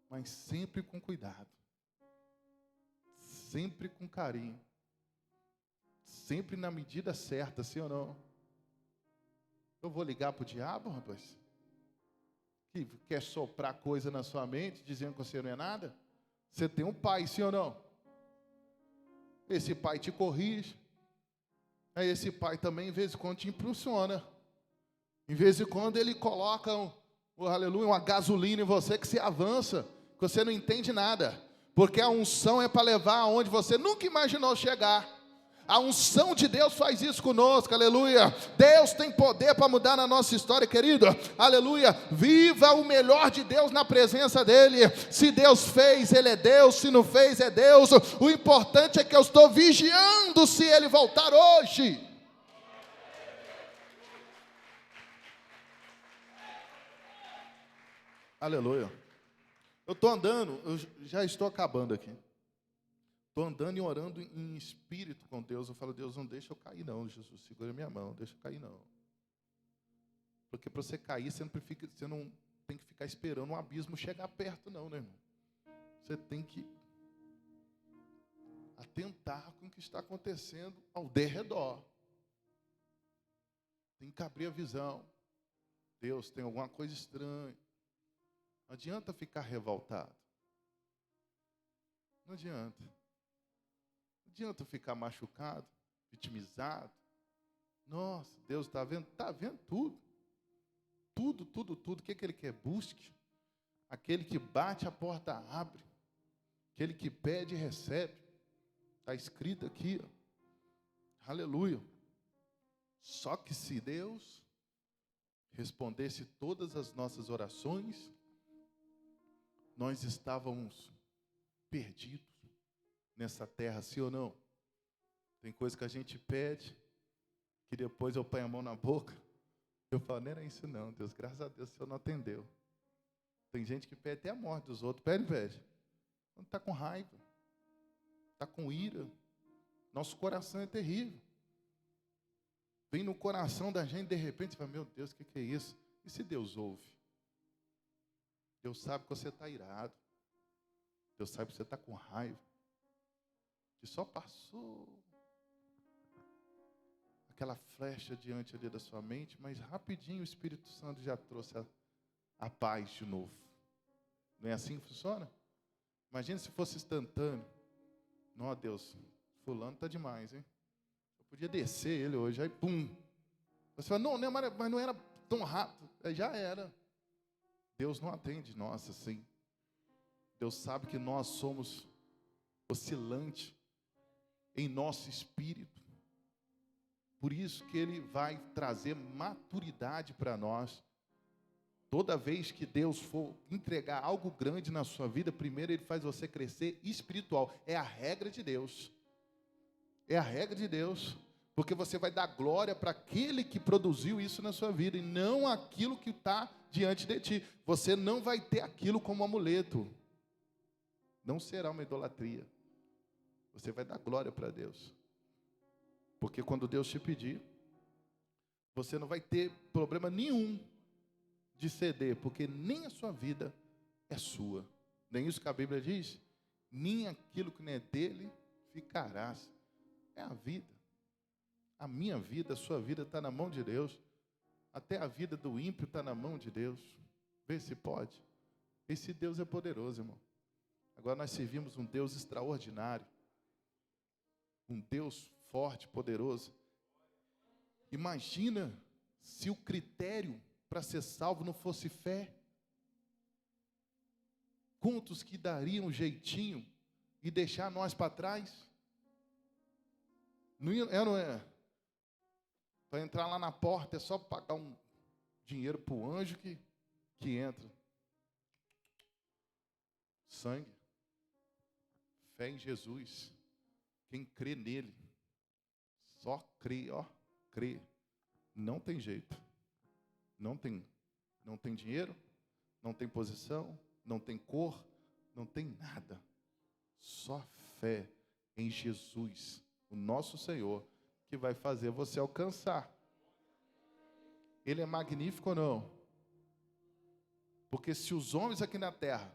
Mas sempre com cuidado. Sempre com carinho. Sempre na medida certa, sim ou não? Eu vou ligar para o diabo, rapaz? Que quer soprar coisa na sua mente, dizendo que você não é nada? Você tem um pai, sim ou não? Esse pai te corrige. Aí esse pai também, em vez em quando, te impulsiona. Em vez em quando, ele coloca aleluia, uma gasolina em você que você avança, que você não entende nada. Porque a unção é para levar aonde você nunca imaginou chegar. A unção de Deus faz isso conosco, aleluia. Deus tem poder para mudar na nossa história, querido, aleluia. Viva o melhor de Deus na presença dEle. Se Deus fez, Ele é Deus. Se não fez, é Deus. O importante é que eu estou vigiando se Ele voltar hoje. Aleluia. Eu estou andando, eu já estou acabando aqui. Estou andando e orando em espírito com Deus. Eu falo, Deus, não deixa eu cair não, Jesus, segura minha mão, não deixa eu cair não. Porque para você cair, você não tem que ficar esperando um abismo chegar perto não, né, irmão? Você tem que atentar com o que está acontecendo ao derredor. Tem que abrir a visão. Deus, tem alguma coisa estranha. Não adianta ficar revoltado. Não adianta. Não adianta ficar machucado, vitimizado. Nossa, Deus está vendo tudo. Tudo. O que Ele quer? Busque. Aquele que bate, a porta abre. Aquele que pede, recebe. Está escrito aqui, ó. Aleluia. Só que se Deus respondesse todas as nossas orações, nós estávamos perdidos nessa terra, sim ou não? Tem coisa que a gente pede, que depois eu ponho a mão na boca, eu falo, não era isso não, Deus, graças a Deus o Senhor não atendeu. Tem gente que pede até a morte dos outros, pede. Quando está com raiva, está com ira, nosso coração é terrível. Vem no coração da gente, de repente, fala, meu Deus, o que é isso? E se Deus ouve? Deus sabe que você está irado. Deus sabe que você está com raiva. Que só passou aquela flecha diante ali da sua mente, mas rapidinho o Espírito Santo já trouxe a paz de novo. Não é assim que funciona? Imagina se fosse instantâneo. Não, Deus, fulano está demais, hein? Eu podia descer ele hoje, aí pum. Você fala, não, mas não era tão rápido. Aí já era. Deus não atende nós assim. Deus sabe que nós somos oscilantes em nosso espírito. Por isso que Ele vai trazer maturidade para nós. Toda vez que Deus for entregar algo grande na sua vida, primeiro Ele faz você crescer espiritual. É a regra de Deus. É a regra de Deus. Porque você vai dar glória para aquele que produziu isso na sua vida, e não aquilo que está diante de ti. Você não vai ter aquilo como amuleto. Não será uma idolatria. Você vai dar glória para Deus. Porque quando Deus te pedir, você não vai ter problema nenhum de ceder, porque nem a sua vida é sua. Nem isso que a Bíblia diz, nem aquilo que não é dele ficarás. É a vida. A minha vida, a sua vida está na mão de Deus. Até a vida do ímpio está na mão de Deus. Vê se pode. Esse Deus é poderoso, irmão. Agora nós servimos um Deus extraordinário. Um Deus forte, poderoso. Imagina se o critério para ser salvo não fosse fé. Quantos que dariam um jeitinho e deixar nós para trás? Não é? Para entrar lá na porta é só pagar um dinheiro para o anjo que entra. Sangue. Fé em Jesus. Quem crê nele, só crê, crê. Não tem jeito. Não tem dinheiro, não tem posição, não tem cor, não tem nada. Só fé em Jesus, o nosso Senhor, que vai fazer você alcançar. Ele é magnífico ou não? Porque se os homens aqui na terra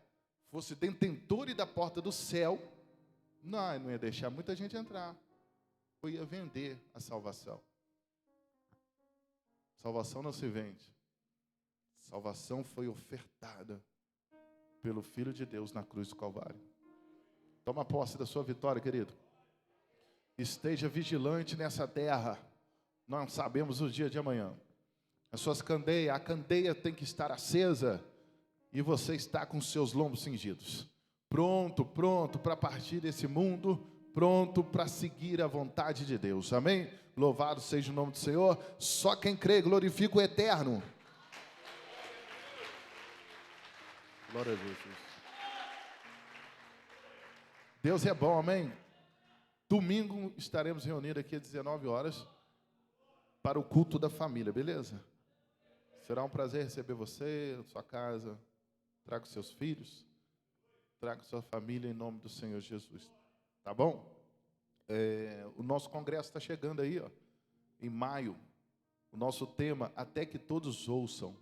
fossem detentores da porta do céu, não ia deixar muita gente entrar. Ou ia vender a salvação. Salvação não se vende. Salvação foi ofertada pelo Filho de Deus na cruz do Calvário. Toma posse da sua vitória, querido. Esteja vigilante nessa terra. Não sabemos o dia de amanhã. A candeia tem que estar acesa. E você está com seus lombos cingidos. Pronto para partir desse mundo. Pronto para seguir a vontade de Deus. Amém? Louvado seja o nome do Senhor. Só quem crê glorifica o eterno. Glória a Jesus. Deus é bom, amém? Domingo estaremos reunidos aqui às 19 horas para o culto da família, beleza? Será um prazer receber você, sua casa. Traga os seus filhos, traga sua família em nome do Senhor Jesus. Tá bom? O nosso congresso está chegando aí, em maio. O nosso tema, até que todos ouçam.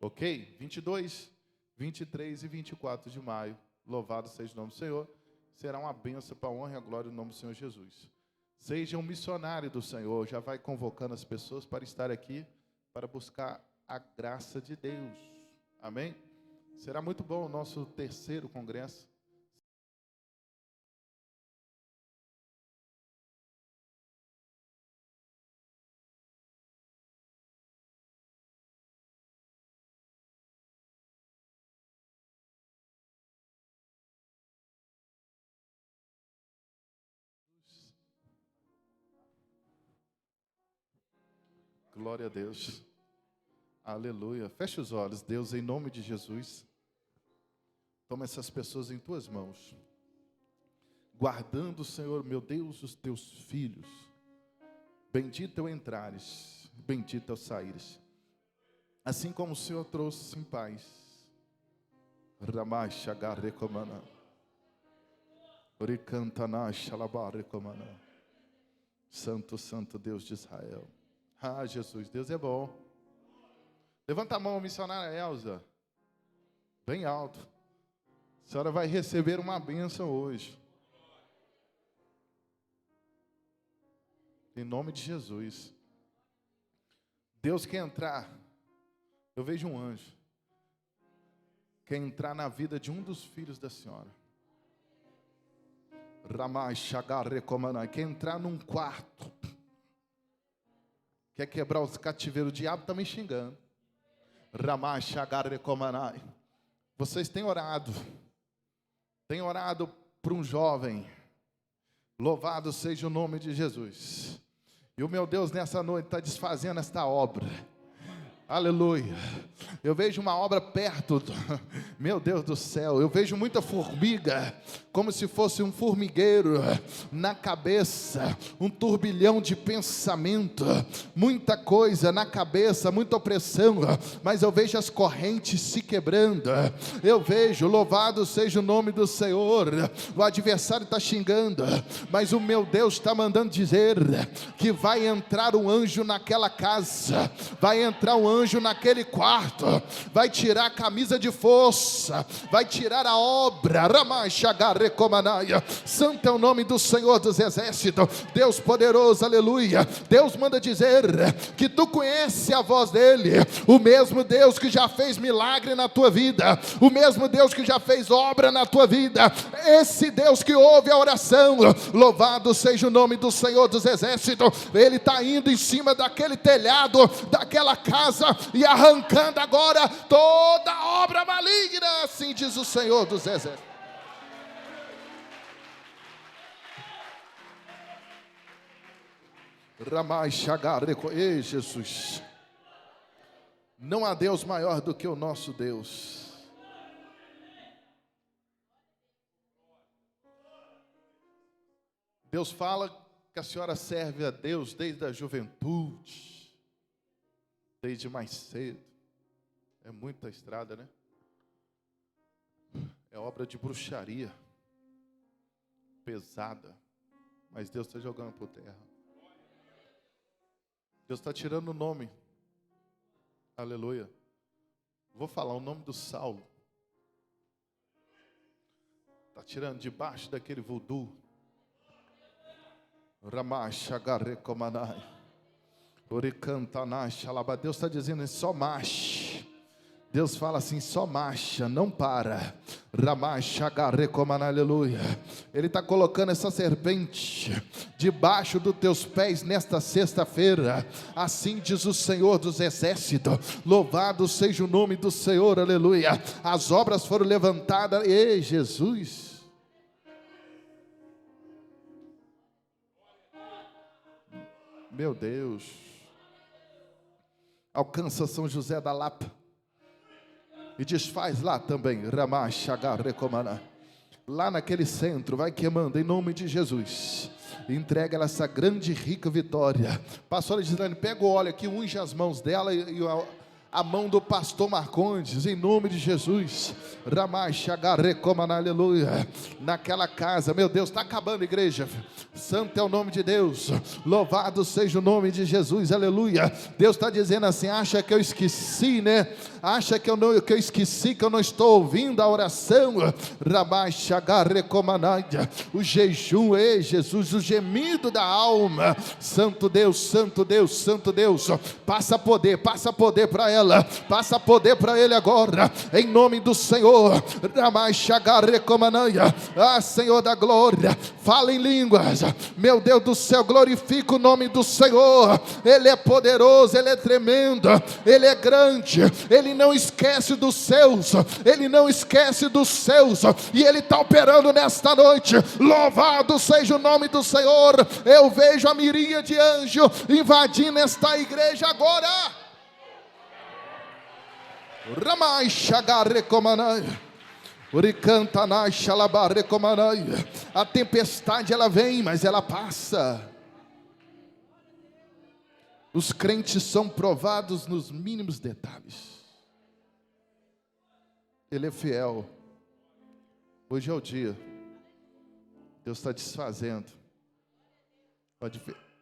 Ok? 22, 23 e 24 de maio. Louvado seja o nome do Senhor. Será uma bênção para a honra e a glória do nome do Senhor Jesus. Seja um missionário do Senhor. Já vai convocando as pessoas para estar aqui, para buscar a graça de Deus. Amém? Será muito bom o nosso terceiro congresso. Glória a Deus. Aleluia. Feche os olhos, Deus, em nome de Jesus. Toma essas pessoas em tuas mãos. Guardando, Senhor, meu Deus, os teus filhos. Bendito é o entrares, bendito é o saíres. Assim como o Senhor trouxe em paz. Ramacha garrecomana. Oricantana xalabarrecomana. Santo, santo Deus de Israel. Ah, Jesus, Deus é bom. Levanta a mão, missionária Elza. Bem alto. A senhora vai receber uma bênção hoje. Em nome de Jesus. Deus quer entrar. Eu vejo um anjo. Quer entrar na vida de um dos filhos da senhora. Ramai Shagar Recomanai. Quer entrar num quarto. Quer quebrar os cativeiros. O diabo está me xingando. Ramai Shagar Recomanai. Vocês têm orado. Tem orado para um jovem. Louvado seja o nome de Jesus. E o meu Deus nessa noite está desfazendo esta obra. Aleluia. Eu vejo uma obra perto. Meu Deus do céu. Eu vejo muita formiga. Como se fosse um formigueiro na cabeça. Um turbilhão de pensamento. Muita coisa na cabeça. Muita opressão. Mas eu vejo as correntes se quebrando. Eu vejo. Louvado seja o nome do Senhor. O adversário está xingando. Mas o meu Deus está mandando dizer que vai entrar um anjo naquela casa. Vai entrar um anjo anjo naquele quarto, vai tirar a camisa de força, vai tirar a obra. Santo é o nome do Senhor dos Exércitos, Deus poderoso, aleluia. Deus manda dizer que tu conhece a voz dele, o mesmo Deus que já fez milagre na tua vida, o mesmo Deus que já fez obra na tua vida, esse Deus que ouve a oração. Louvado seja o nome do Senhor dos Exércitos. Ele está indo em cima daquele telhado, daquela casa, e arrancando agora toda obra maligna, assim diz o Senhor dos Exércitos. Ei, Jesus, não há Deus maior do que o nosso Deus. Deus fala que a senhora serve a Deus desde a juventude, desde mais cedo. É muita estrada, né? É obra de bruxaria, pesada, mas Deus está jogando por terra. Deus está tirando o nome, aleluia. Vou falar o nome do Saulo. Está tirando debaixo daquele voodoo. Deus está dizendo só marcha. Deus fala assim, só marcha, não para. Aleluia. Ele está colocando essa serpente debaixo dos teus pés nesta sexta-feira. Assim diz o Senhor dos Exércitos. Louvado seja o nome do Senhor, aleluia. As obras foram levantadas. Ei, Jesus. Meu Deus. Alcança São José da Lapa e desfaz lá também. Lá naquele centro, vai queimando em nome de Jesus. Entrega ela essa grande e rica vitória. Pastora Gislaine, pega o óleo aqui, unge as mãos dela e a mão do pastor Marcondes, em nome de Jesus. Aleluia. Naquela casa, meu Deus, está acabando a igreja. Santo é o nome de Deus, louvado seja o nome de Jesus, aleluia. Deus está dizendo assim, acha que eu esqueci, né? Acha que eu esqueci, que eu não estou ouvindo a oração. O jejum, ei Jesus, o gemido da alma. Santo Deus, Santo Deus, Santo Deus. Passa poder para ela, passa poder para ele agora, em nome do Senhor. Ah, Senhor da glória, fala em línguas, meu Deus do céu, glorifica o nome do Senhor. Ele é poderoso, Ele é tremendo, Ele é grande, Ele não esquece dos seus, Ele não esquece dos seus, e Ele está operando nesta noite. Louvado seja o nome do Senhor. Eu vejo a miríade de anjos invadindo esta igreja agora. A tempestade ela vem, mas ela passa. Os crentes são provados nos mínimos detalhes. Ele é fiel. Hoje é o dia. Deus está desfazendo. O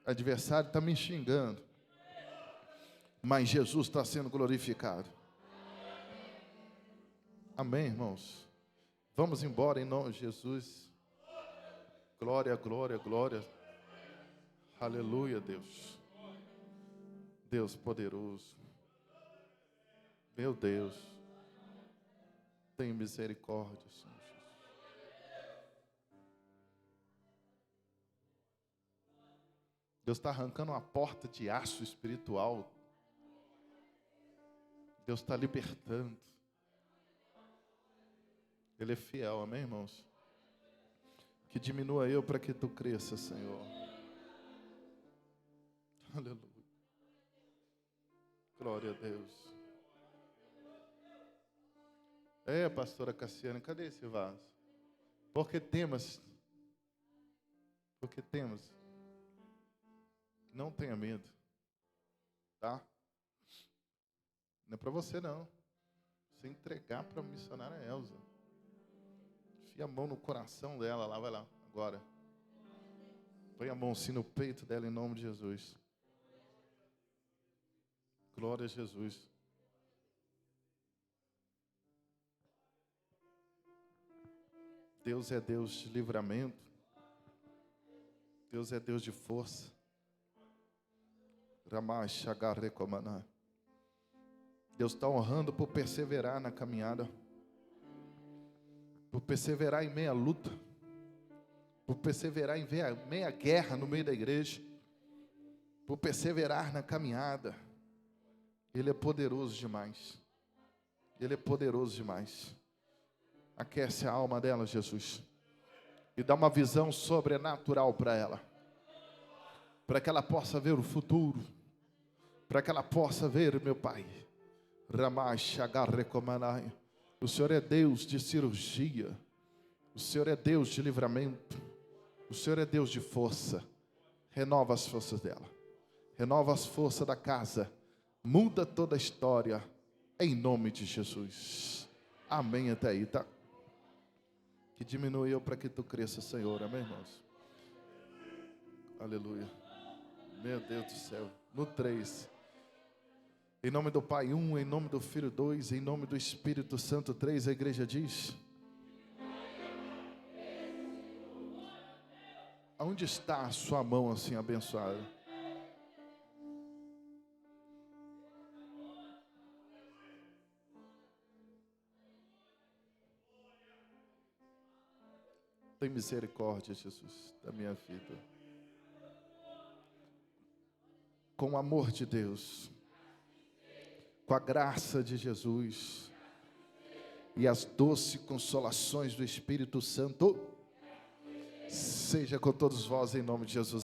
adversário está me xingando, mas Jesus está sendo glorificado. Amém, irmãos? Vamos embora em nome de Jesus. Glória, glória, glória. Aleluia, Deus. Deus poderoso. Meu Deus. Tenha misericórdia, Senhor Jesus. Deus está arrancando uma porta de aço espiritual. Deus está libertando. Ele é fiel, amém, irmãos? Que diminua eu para que tu cresça, Senhor. Aleluia. Glória a Deus. Pastora Cassiane, cadê esse vaso? Porque temos. Não tenha medo. Tá? Não é para você, não. Você entregar para a missionária Elza. Enfia a mão no coração dela lá, vai lá, agora. Põe a mão assim no peito dela em nome de Jesus. Glória a Jesus. Deus é Deus de livramento. Deus é Deus de força. Deus está honrando por perseverar na caminhada, por perseverar em meia luta, por perseverar em meia guerra no meio da igreja, por perseverar na caminhada. Ele é poderoso demais. Ele é poderoso demais. Aquece a alma dela, Jesus, e dá uma visão sobrenatural para ela, para que ela possa ver o futuro, para que ela possa ver, meu Pai. O Senhor é Deus de cirurgia, o Senhor é Deus de livramento, o Senhor é Deus de força. Renova as forças dela, renova as forças da casa, muda toda a história, em nome de Jesus. Amém até aí, tá? Que diminui eu para que tu cresça, Senhor. Amém, irmãos? Aleluia. Meu Deus do céu. No 3. Em nome do Pai 1, em nome do Filho 2, em nome do Espírito Santo 3, a igreja diz: aonde está a sua mão assim abençoada? Tem misericórdia, Jesus, da minha vida. Com o amor de Deus, com a graça de Jesus e as doces consolações do Espírito Santo, seja com todos vós em nome de Jesus.